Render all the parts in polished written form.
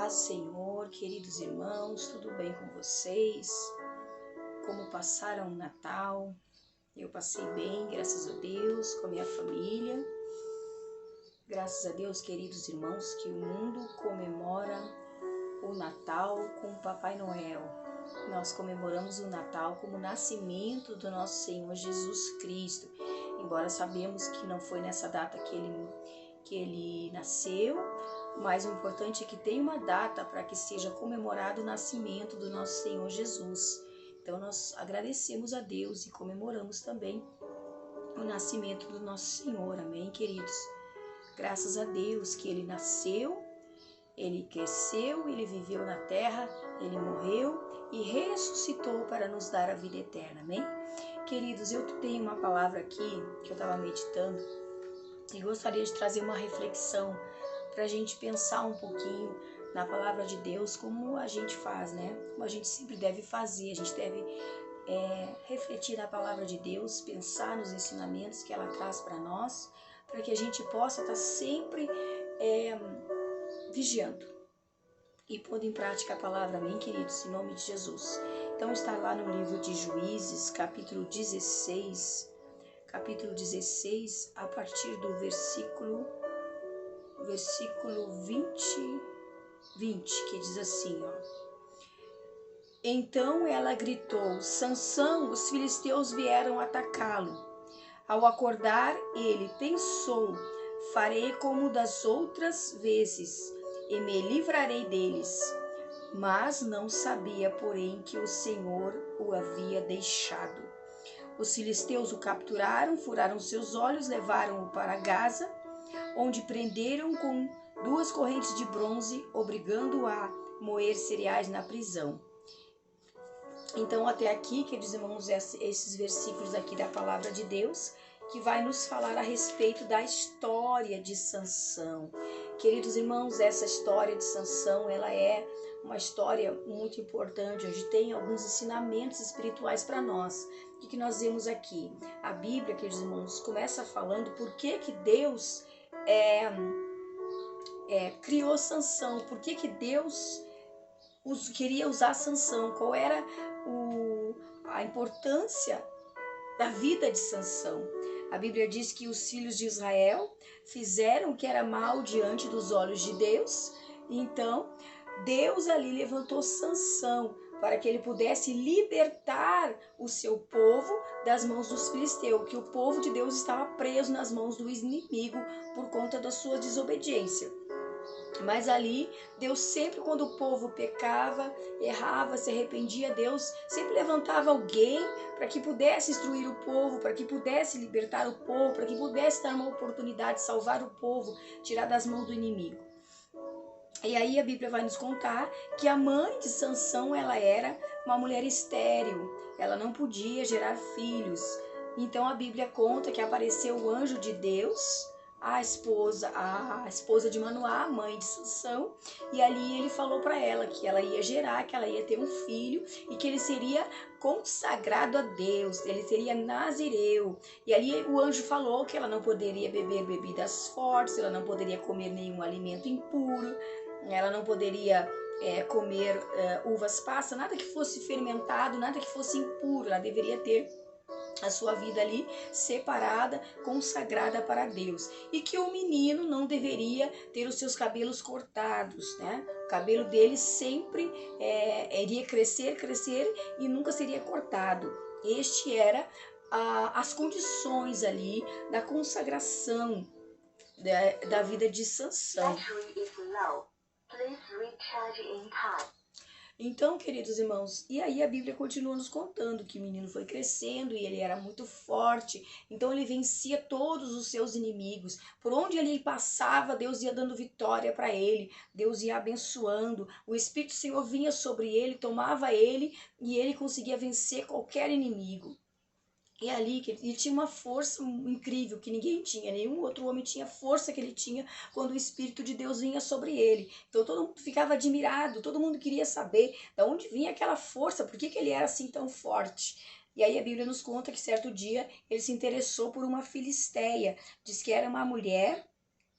paz do Senhor, queridos irmãos, tudo bem com vocês? Como passaram o Natal? Eu passei bem, graças a Deus, com a minha família. Graças a Deus, queridos irmãos, que o mundo comemora o Natal com o Papai Noel. Nós comemoramos o Natal como o nascimento do nosso Senhor Jesus Cristo. Embora sabemos que não foi nessa data que ele nasceu, mas o importante é que tem uma data para que seja comemorado o nascimento do nosso Senhor Jesus. Então nós agradecemos a Deus e comemoramos também o nascimento do nosso Senhor, amém, queridos? Graças a Deus que ele nasceu, ele cresceu, ele viveu na terra, ele morreu e ressuscitou para nos dar a vida eterna, amém? Queridos, eu tenho uma palavra aqui que eu estava meditando e gostaria de trazer uma reflexão para a gente pensar um pouquinho na palavra de Deus, como a gente faz, né? Como a gente sempre deve fazer, a gente deve refletir na palavra de Deus, pensar nos ensinamentos que ela traz para nós, para que a gente possa estar sempre vigiando e pondo em prática a palavra, amém, queridos, em nome de Jesus. Então está lá no livro de Juízes, capítulo 16, a partir do versículo 20, que diz assim, ó. Então ela gritou: Sansão, os filisteus vieram atacá-lo. Ao acordar, ele pensou: farei como das outras vezes e me livrarei deles. Mas não sabia, porém, que o Senhor o havia deixado. Os filisteus o capturaram, furaram seus olhos, levaram-o para Gaza, onde prenderam com 2 correntes de bronze, obrigando-o a moer cereais na prisão. Então, até aqui, queridos irmãos, esses versículos aqui da palavra de Deus, que vai nos falar a respeito da história de Sansão. Queridos irmãos, essa história de Sansão, ela é uma história muito importante, onde tem alguns ensinamentos espirituais para nós. O que nós vemos aqui? A Bíblia, queridos irmãos, começa falando por que Deus criou Sansão, por que Deus queria usar Sansão, qual era a importância da vida de Sansão. A Bíblia diz que os filhos de Israel fizeram o que era mal diante dos olhos de Deus, então Deus ali levantou Sansão para que ele pudesse libertar o seu povo das mãos dos filisteus, que o povo de Deus estava preso nas mãos do inimigo por conta da sua desobediência. Mas ali, Deus sempre, quando o povo pecava, errava, se arrependia, Deus sempre levantava alguém para que pudesse instruir o povo, para que pudesse libertar o povo, para que pudesse dar uma oportunidade de salvar o povo, tirar das mãos do inimigo. E aí a Bíblia vai nos contar que a mãe de Sansão, ela era uma mulher estéril, ela não podia gerar filhos. Então a Bíblia conta que apareceu o anjo de Deus, a esposa de Manoá, a mãe de Sansão, e ali ele falou para ela que ela ia gerar, que ela ia ter um filho e que ele seria consagrado a Deus, ele seria nazireu. E ali o anjo falou que ela não poderia beber bebidas fortes, ela não poderia comer nenhum alimento impuro, ela não poderia comer uvas passas, nada que fosse fermentado, nada que fosse impuro, ela deveria ter a sua vida ali separada, consagrada para Deus. E que o menino não deveria ter os seus cabelos cortados, né? O cabelo dele sempre iria crescer e nunca seria cortado. Este era as condições ali da consagração da vida de Sansão. Então, queridos irmãos, e aí a Bíblia continua nos contando que o menino foi crescendo e ele era muito forte, então ele vencia todos os seus inimigos. Por onde ele passava, Deus ia dando vitória para ele, Deus ia abençoando, o Espírito do Senhor vinha sobre ele, tomava ele e ele conseguia vencer qualquer inimigo. E ali ele tinha uma força incrível que ninguém tinha, nenhum outro homem tinha a força que ele tinha quando o Espírito de Deus vinha sobre ele. Então todo mundo ficava admirado, todo mundo queria saber de onde vinha aquela força, por que ele era assim tão forte. E aí a Bíblia nos conta que certo dia ele se interessou por uma filisteia, diz que era uma mulher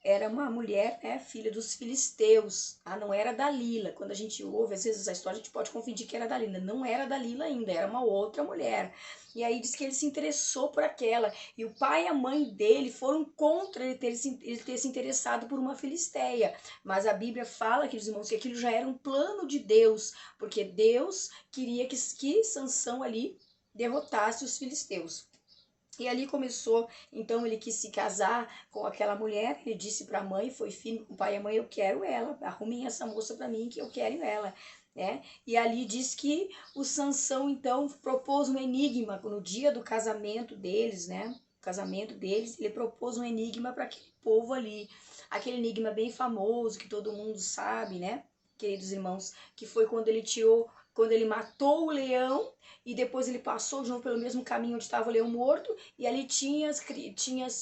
era uma mulher, né, filha dos filisteus. Não era Dalila. Quando a gente ouve, às vezes, essa história, a gente pode confundir que era Dalila. Não era Dalila ainda, era uma outra mulher. E aí diz que ele se interessou por aquela. E o pai e a mãe dele foram contra ele ter se interessado por uma filisteia. Mas a Bíblia fala, queridos irmãos, que aquilo já era um plano de Deus, porque Deus queria que Sansão ali derrotasse os filisteus. E ali começou, então ele quis se casar com aquela mulher, ele disse para a mãe, foi firme com o pai e a mãe, eu quero ela, arrumem essa moça para mim que eu quero ela, né? E ali diz que o Sansão então propôs um enigma no dia do casamento deles, né? O casamento deles, ele propôs um enigma para aquele povo ali, aquele enigma bem famoso que todo mundo sabe, né? Queridos irmãos, que foi quando ele matou o leão e depois ele passou de novo pelo mesmo caminho onde estava o leão morto e ali tinha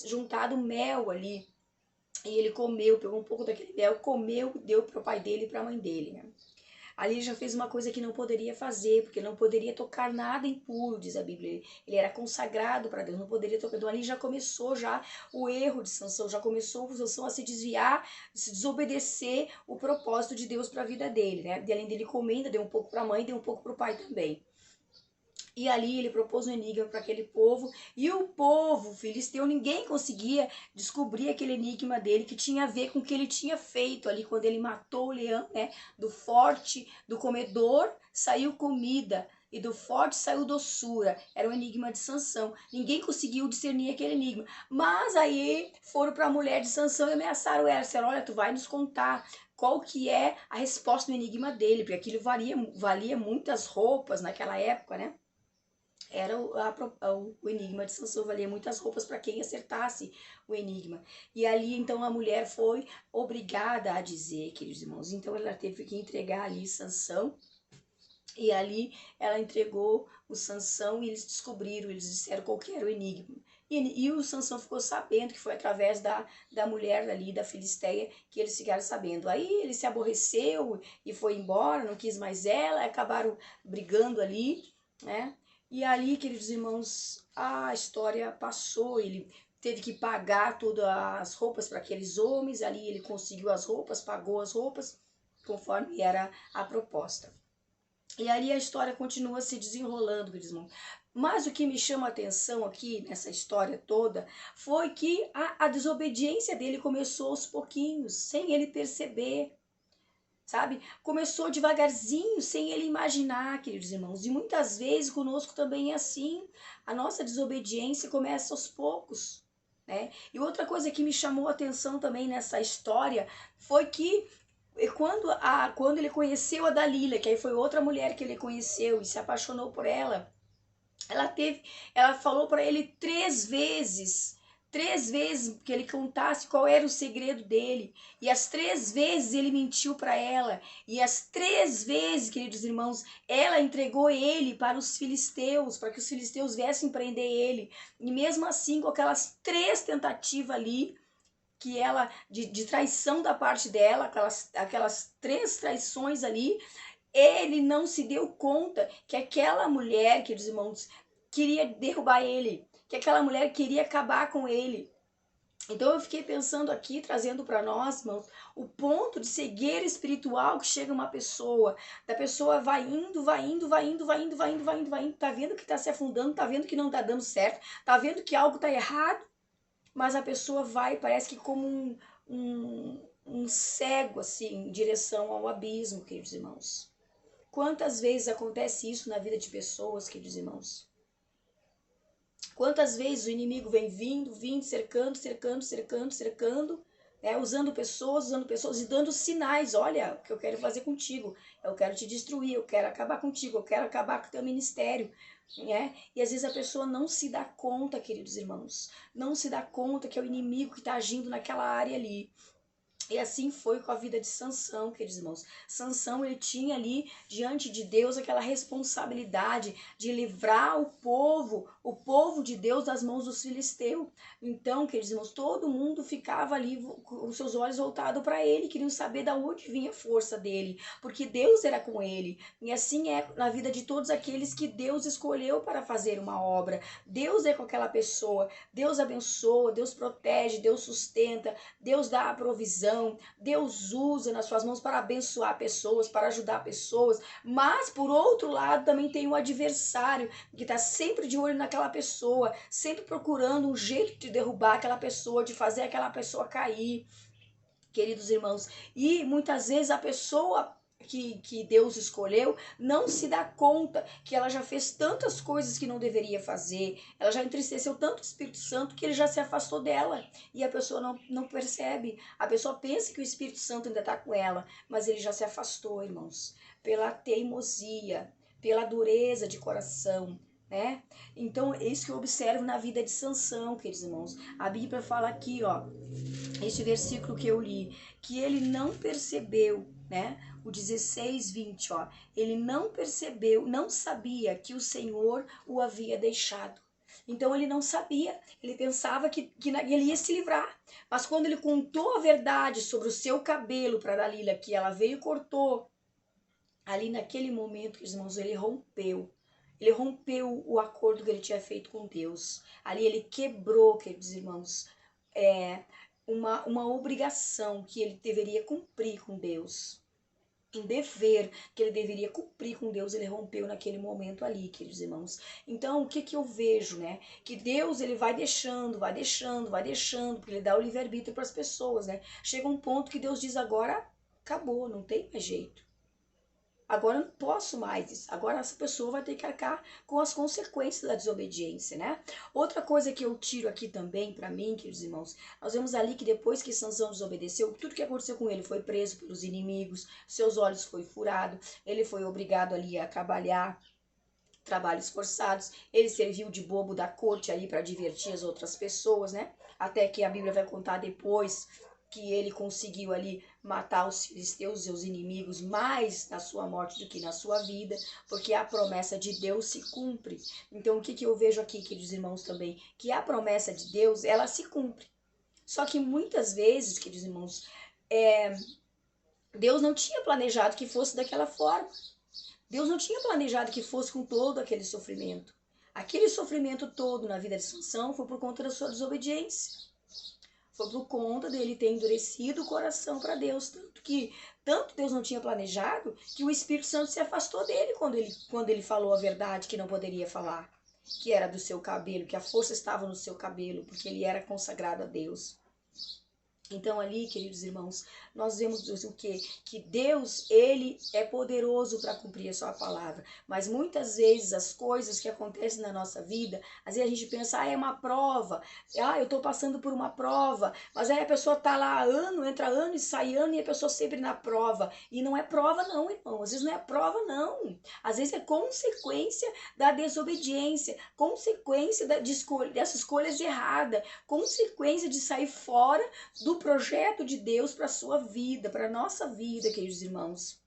juntado mel ali. E ele comeu, pegou um pouco daquele mel, comeu, deu para o pai dele e para a mãe dele, né? Ali ele já fez uma coisa que não poderia fazer, porque ele não poderia tocar nada impuro, diz a Bíblia. Ele era consagrado para Deus, não poderia tocar. Então ali já começou já o erro de Sansão, já começou o Sansão a se desviar, se desobedecer o propósito de Deus para a vida dele, né? E além dele comer, ainda deu um pouco para a mãe, deu um pouco para o pai também. E ali ele propôs um enigma para aquele povo, e o povo filisteu, ninguém conseguia descobrir aquele enigma dele, que tinha a ver com o que ele tinha feito ali, quando ele matou o leão, né? Do forte, do comedor, saiu comida, e do forte saiu doçura. Era o enigma de Sansão. Ninguém conseguiu discernir aquele enigma. Mas aí foram para a mulher de Sansão e ameaçaram ela. Disseram, olha, tu vai nos contar qual que é a resposta do enigma dele, porque aquilo valia muitas roupas naquela época, né? Era o enigma de Sansão, valia muitas roupas para quem acertasse o enigma. E ali, então, a mulher foi obrigada a dizer, queridos irmãos. Então, ela teve que entregar ali Sansão. E ali, ela entregou o Sansão e eles descobriram, eles disseram qual que era o enigma. E o Sansão ficou sabendo que foi através da mulher ali, da Filisteia, que eles ficaram sabendo. Aí ele se aborreceu e foi embora, não quis mais ela, acabaram brigando ali, né? E ali, queridos irmãos, a história passou, ele teve que pagar todas as roupas para aqueles homens, ali ele conseguiu as roupas, pagou as roupas, conforme era a proposta. E ali a história continua se desenrolando, queridos irmãos. Mas o que me chama a atenção aqui nessa história toda foi que a desobediência dele começou aos pouquinhos, sem ele perceber. Sabe? Começou devagarzinho, sem ele imaginar, queridos irmãos. E muitas vezes conosco também é assim. A nossa desobediência começa aos poucos, né? E outra coisa que me chamou a atenção também nessa história foi que quando ele conheceu a Dalila, que aí foi outra mulher que ele conheceu e se apaixonou por ela, ela falou para ele três vezes que ele contasse qual era o segredo dele. E as três vezes ele mentiu para ela. E as três vezes, queridos irmãos, ela entregou ele para os filisteus, para que os filisteus viessem prender ele. E mesmo assim, com aquelas três tentativas ali, que ela, de traição da parte dela, aquelas três traições ali, ele não se deu conta que aquela mulher, queridos irmãos, queria derrubar ele, que aquela mulher queria acabar com ele. Então eu fiquei pensando aqui, trazendo para nós, irmãos, o ponto de cegueira espiritual que chega uma pessoa. Da pessoa vai indo, tá vendo que está se afundando, tá vendo que não está dando certo, tá vendo que algo está errado, mas a pessoa vai, parece que como um cego, assim, em direção ao abismo, queridos irmãos. Quantas vezes acontece isso na vida de pessoas, queridos irmãos? Quantas vezes o inimigo vem vindo, cercando, usando pessoas e dando sinais. Olha, o que eu quero fazer contigo, eu quero te destruir, eu quero acabar contigo, eu quero acabar com o teu ministério. Né? E às vezes a pessoa não se dá conta, queridos irmãos, não se dá conta que é o inimigo que está agindo naquela área ali. E assim foi com a vida de Sansão, queridos irmãos. Sansão, ele tinha ali diante de Deus aquela responsabilidade de livrar o povo de Deus das mãos dos filisteus. Então, queridos irmãos, todo mundo ficava ali com os seus olhos voltados para ele, queriam saber de onde vinha a força dele, porque Deus era com ele. E assim é na vida de todos aqueles que Deus escolheu para fazer uma obra. Deus é com aquela pessoa, Deus abençoa, Deus protege, Deus sustenta, Deus dá a provisão, Deus usa nas suas mãos para abençoar pessoas, para ajudar pessoas, mas por outro lado também tem o adversário que está sempre de olho naquela pessoa, sempre procurando um jeito de derrubar aquela pessoa, de fazer aquela pessoa cair, queridos irmãos. E muitas vezes a pessoa que Deus escolheu não se dá conta que ela já fez tantas coisas que não deveria fazer, ela já entristeceu tanto o Espírito Santo que ele já se afastou dela e a pessoa não percebe. A pessoa pensa que o Espírito Santo ainda está com ela, mas ele já se afastou, irmãos, pela teimosia, pela dureza de coração, né? Então, é isso que eu observo na vida de Sansão, queridos irmãos. A Bíblia fala aqui, ó, este versículo que eu li, que ele não percebeu, né? O 16, 20, ó. Ele não percebeu, não sabia que o Senhor o havia deixado. Então ele não sabia, ele pensava que ele ia se livrar. Mas quando ele contou a verdade sobre o seu cabelo para Dalila, que ela veio e cortou, ali naquele momento, irmãos, ele rompeu. Ele rompeu o acordo que ele tinha feito com Deus. Ali ele quebrou, queridos irmãos, uma obrigação que ele deveria cumprir com Deus. Um dever que ele deveria cumprir com Deus, ele rompeu naquele momento ali, queridos irmãos. Então, o que que eu vejo, né? Que Deus, ele vai deixando, porque ele dá o livre-arbítrio para as pessoas, né? Chega um ponto que Deus diz, agora acabou, não tem mais jeito. Agora eu não posso mais isso. Agora essa pessoa vai ter que arcar com as consequências da desobediência, né? Outra coisa que eu tiro aqui também para mim, queridos irmãos, nós vemos ali que depois que Sansão desobedeceu, tudo que aconteceu com ele, foi preso pelos inimigos, seus olhos foi furado, ele foi obrigado ali a trabalhar, trabalhos forçados, ele serviu de bobo da corte ali para divertir as outras pessoas, né? Até que a Bíblia vai contar depois que ele conseguiu ali matar os filisteus, seus inimigos, mais na sua morte do que na sua vida, porque a promessa de Deus se cumpre. Então, o que eu vejo aqui, queridos irmãos, também? Que a promessa de Deus, ela se cumpre. Só que muitas vezes, queridos irmãos, Deus não tinha planejado que fosse daquela forma. Deus não tinha planejado que fosse com todo aquele sofrimento. Aquele sofrimento todo na vida de Sansão foi por conta da sua desobediência. Foi por conta dele ter endurecido o coração para Deus. Tanto Deus não tinha planejado que o Espírito Santo se afastou dele quando ele falou a verdade que não poderia falar. Que era do seu cabelo, que a força estava no seu cabelo, porque ele era consagrado a Deus. Então ali, queridos irmãos, nós vemos o quê? Que Deus, ele é poderoso para cumprir a sua palavra. Mas muitas vezes as coisas que acontecem na nossa vida, às vezes a gente pensa, é uma prova, eu estou passando por uma prova, mas aí a pessoa está lá entra ano e sai ano e a pessoa sempre na prova. E não é prova não, irmão, às vezes não é prova não. Às vezes é consequência da desobediência, consequência dessas escolhas erradas, consequência de sair fora do projeto de Deus para a sua vida, para a nossa vida, queridos irmãos.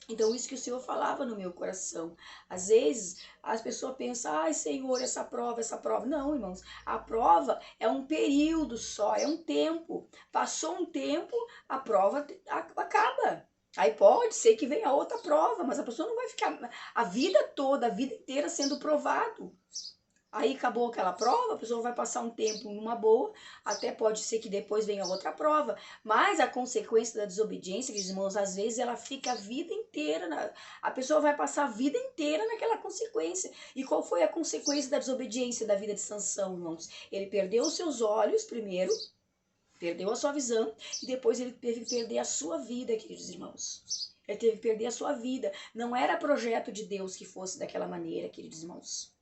Então, isso que o Senhor falava no meu coração. Às vezes, as pessoas pensam, ai, Senhor, essa prova. Não, irmãos, a prova é um período só, é um tempo. Passou um tempo, a prova acaba. Aí pode ser que venha outra prova, mas a pessoa não vai ficar a vida toda, a vida inteira sendo provado. Aí acabou aquela prova, a pessoa vai passar um tempo numa boa, até pode ser que depois venha outra prova, mas a consequência da desobediência, queridos irmãos, às vezes ela fica a vida inteira, a pessoa vai passar a vida inteira naquela consequência. E qual foi a consequência da desobediência da vida de Sansão, irmãos? Ele perdeu os seus olhos primeiro, perdeu a sua visão, e depois ele teve que perder a sua vida, queridos irmãos. Ele teve que perder a sua vida. Não era projeto de Deus que fosse daquela maneira, queridos irmãos.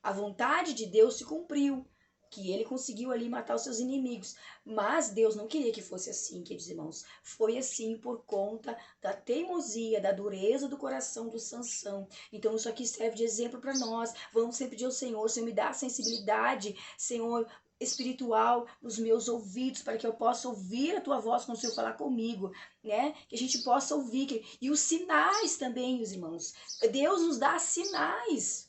A vontade de Deus se cumpriu, que ele conseguiu ali matar os seus inimigos. Mas Deus não queria que fosse assim, queridos irmãos. Foi assim por conta da teimosia, da dureza do coração do Sansão. Então isso aqui serve de exemplo para nós. Vamos sempre pedir ao Senhor, Senhor, me dá a sensibilidade, Senhor, espiritual nos meus ouvidos, para que eu possa ouvir a tua voz quando o Senhor falar comigo, né? Que a gente possa ouvir. E os sinais também, os irmãos. Deus nos dá sinais.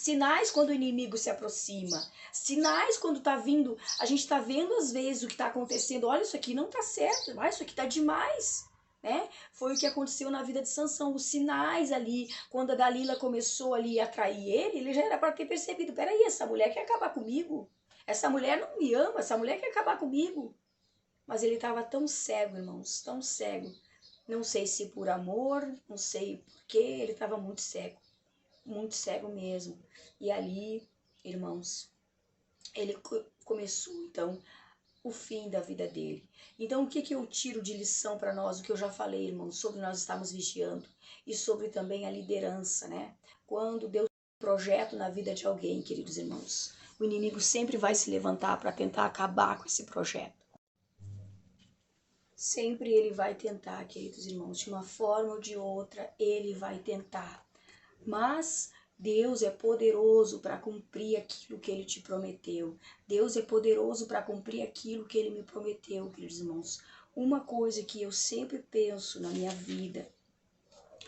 Sinais quando o inimigo se aproxima. Sinais quando tá vindo. A gente tá vendo às vezes o que tá acontecendo. Olha, isso aqui não tá certo. Mas isso aqui tá demais. Né? Foi o que aconteceu na vida de Sansão. Os sinais ali, quando a Dalila começou ali a trair ele já era para ter percebido. Peraí, essa mulher quer acabar comigo. Essa mulher não me ama. Essa mulher quer acabar comigo. Mas ele estava tão cego, irmãos. Tão cego. Não sei se por amor, não sei porquê. Ele estava muito cego. Muito cego mesmo. E ali, irmãos, ele começou, então, o fim da vida dele. Então, o que eu tiro de lição para nós? O que eu já falei, irmãos, sobre nós estarmos vigiando e sobre também a liderança, né? Quando Deus tem um projeto na vida de alguém, queridos irmãos, o inimigo sempre vai se levantar para tentar acabar com esse projeto. Sempre ele vai tentar, queridos irmãos, de uma forma ou de outra, ele vai tentar. Mas Deus é poderoso para cumprir aquilo que Ele te prometeu. Deus é poderoso para cumprir aquilo que Ele me prometeu, queridos irmãos. Uma coisa que eu sempre penso na minha vida,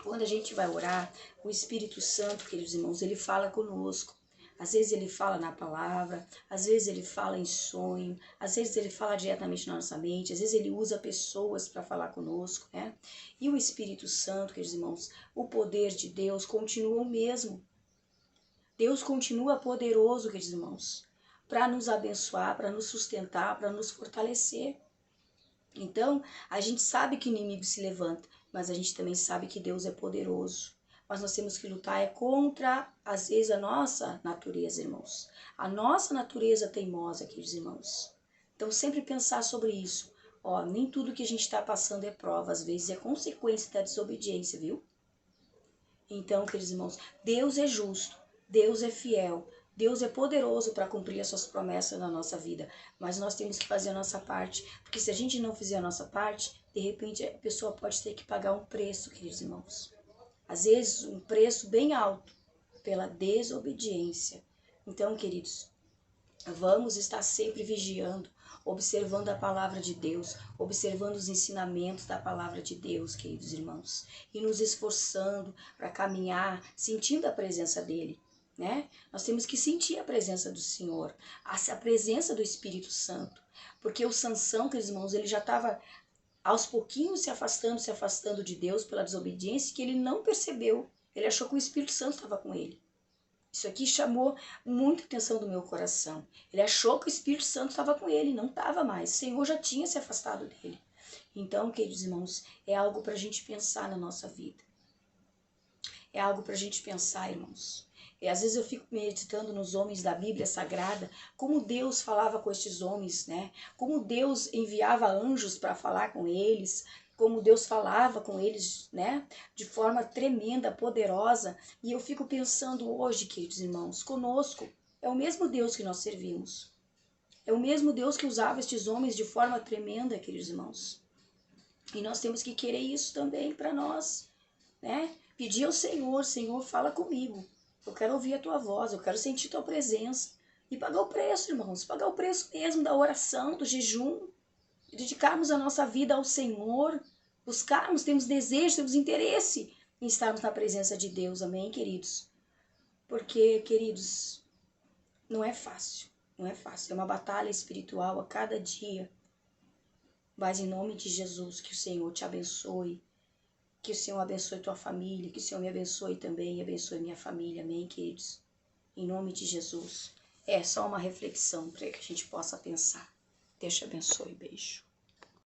quando a gente vai orar, o Espírito Santo, queridos irmãos, Ele fala conosco. Às vezes Ele fala na palavra, às vezes Ele fala em sonho, às vezes Ele fala diretamente na nossa mente, às vezes Ele usa pessoas para falar conosco, né? E o Espírito Santo, queridos irmãos, o poder de Deus continua o mesmo. Deus continua poderoso, queridos irmãos, para nos abençoar, para nos sustentar, para nos fortalecer. Então, a gente sabe que o inimigo se levanta, mas a gente também sabe que Deus é poderoso. Mas nós temos que lutar contra, às vezes, a nossa natureza, irmãos. A nossa natureza teimosa, queridos irmãos. Então, sempre pensar sobre isso. Ó, nem tudo que a gente está passando é prova, às vezes é consequência da desobediência, viu? Então, queridos irmãos, Deus é justo. Deus é fiel, Deus é poderoso para cumprir as suas promessas na nossa vida, mas nós temos que fazer a nossa parte, porque se a gente não fizer a nossa parte, de repente a pessoa pode ter que pagar um preço, queridos irmãos. Às vezes um preço bem alto pela desobediência. Então, queridos, vamos estar sempre vigiando, observando a palavra de Deus, observando os ensinamentos da palavra de Deus, queridos irmãos, e nos esforçando para caminhar, sentindo a presença dEle. Né? Nós temos que sentir a presença do Senhor, a presença do Espírito Santo, porque o Sansão, queridos irmãos, ele já estava aos pouquinhos se afastando de Deus pela desobediência, que ele não percebeu, ele achou que o Espírito Santo estava com ele. Isso aqui chamou muita atenção do meu coração. Ele achou que o Espírito Santo estava com ele, não estava mais, o Senhor já tinha se afastado dele. Então, queridos irmãos, é algo para a gente pensar na nossa vida. É algo para a gente pensar, irmãos. E às vezes eu fico meditando nos homens da Bíblia Sagrada, como Deus falava com estes homens, né? Como Deus enviava anjos para falar com eles, como Deus falava com eles, né? De forma tremenda, poderosa. E eu fico pensando hoje, queridos irmãos, conosco, é o mesmo Deus que nós servimos. É o mesmo Deus que usava estes homens de forma tremenda, queridos irmãos. E nós temos que querer isso também para nós, né? Pedir ao Senhor, Senhor, fala comigo. Eu quero ouvir a tua voz, eu quero sentir tua presença. E pagar o preço, irmãos, pagar o preço mesmo da oração, do jejum. Dedicarmos a nossa vida ao Senhor, buscarmos, temos desejo, temos interesse em estarmos na presença de Deus, amém, queridos? Porque, queridos, não é fácil, não é fácil. É uma batalha espiritual a cada dia. Mas em nome de Jesus, que o Senhor te abençoe. Que o Senhor abençoe tua família, que o Senhor me abençoe também e abençoe minha família, amém, queridos? Em nome de Jesus. É só uma reflexão para que a gente possa pensar. Deus te abençoe, beijo.